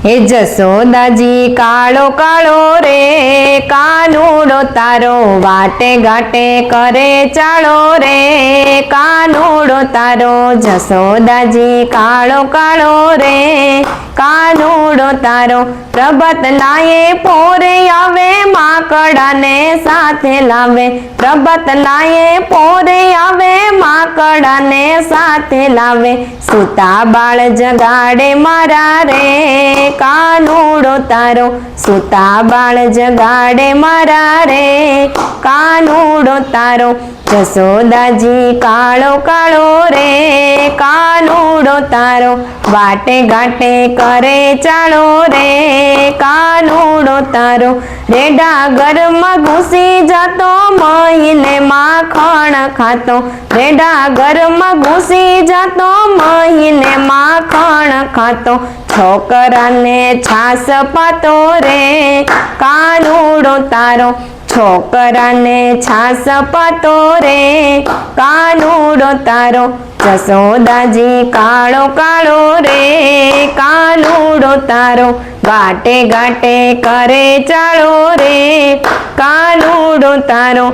हे जसोदाजी काळो काळो रे कानूड़ो तारो वाटे घाटे करे चालो रे कानूड़ो तारो जसोदाजी काळो काळो रे कानूड़ो तारो प्रभात लाए पोरे आवे माकड़ा ने साथे लावे प्रभात लाए पोरे आवे माकड़ा ने साथे लावे सूता बाळ जगाड़े मारा रे कानूड़ो तारो सूता बाळ जगाड़े मारा रे कानूड़ो तारो जसोदाजी काळो काळो रे कानूड़ो तारो वाटे घाटे करे चालो रे कानूड़ो तारो रेडा घरमां घुसी जातो महीने माखण खातो रेडा घरमां घुसी जातो महीने माखण खातो छोकराने छास पातो रे कानूड़ो तारो छोकराने छास पातो रे कानूड़ो तारो जसोदाजी काळो काळो रे कानूड़ो तारो घाटे घाटे करे चालो रे कानूड़ो तारो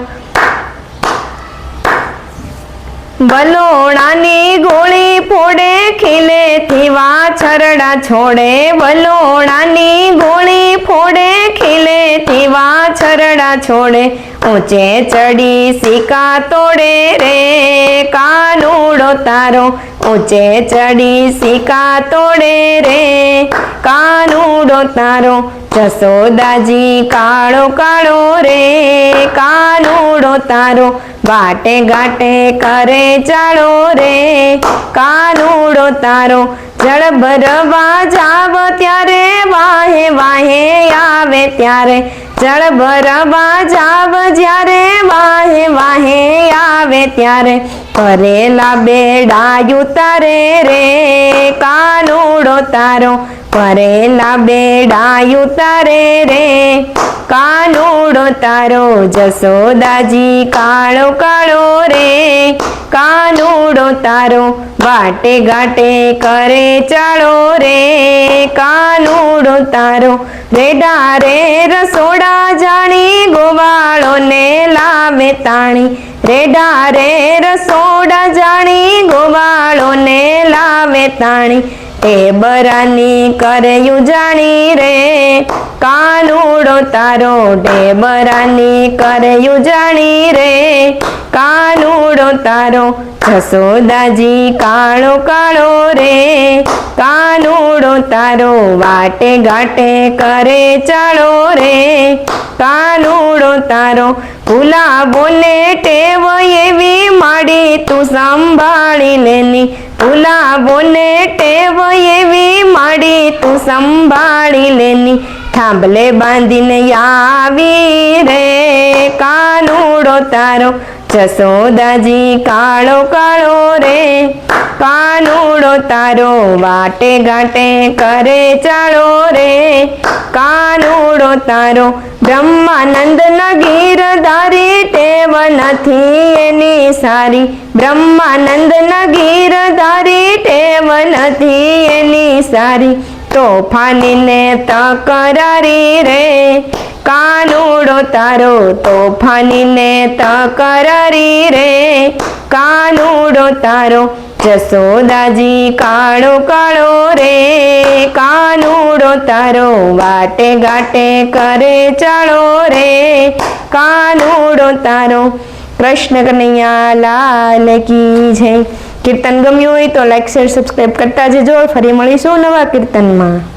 वलोणानी गोળી फोड़े खिले थी वाछरड़ा छोड़े वलोणानी गोળી फोड़े खिले थी वाछरड़ा छोड़े ऊंचे चढ़ी सिक्का तोड़े रे कानूड़ो तारो ऊंचे चढ़ी सिक्का तोड़े रे कानूड़ो तारो जसोदाजी काळो काळो रे कानूड़ो तारो घाटे घाटे करे चालो रे कानूड़ो तारो जल भरवा जाव त्यारे वाहे वाहे आवे त्यारे जल भरवा जाव ज्यारे वाहे वाहे आवे त्यारे करेला बेड़ायु तारे रे कानूड़ो तारो करेला बेड़ायु तारे रे कानूड़ो तारो जसोदाजी काळो काळो रे कानूड़ो तारो घाटे घाटे करे चालो रे कानूड़ो तारो रेडा रे रसोड़ा जाणी गोवाळो ने लावे ताणी रेडा रे रसोड़ा जाणी गोवाळो ने लावे ताणी टेबरानी करयु जाणी रे कानूड़ो तारो टेबरानी करयु जाणी रे कानूड़ो तारो जसोदाजी काळो काळो रे कानूड़ो तारो वाटे घाटे करे चालो रे कानूड़ो तारो भूला बोले टेव एवी माड़ी तू संभाળી लेनी भूला बोले टेव एवी माड़ी तू संभाળી लेनी थांभले बांधीने आवी रे कानूड़ो तारो जसोदाजी काळो काळो रे कानूड़ो तारो वाटे घाटे करे चालो रे कानूड़ो तारो ब्रह्मानंद न गीरधारी टेव नथी एनी सारी ब्रह्मानंद न गीरधारी टेव नथी एनी सारी तोफानी ने तकरारी रे कानूड़ो तारो तोफानी ने तकरारी रे कानूड़ो तारो जसोदाजी काळो काळो रे कानूड़ो तारो वाटे घाटे करे चालो रे कानूड़ो तारो कृष्ण कन्हैया लाल की जय। कीर्तन गम्યું હોય તો લાઈક શેર સબસ્ક્રાઇબ કરતા જજો। ફરી મળીશું નવા કીર્તનમાં।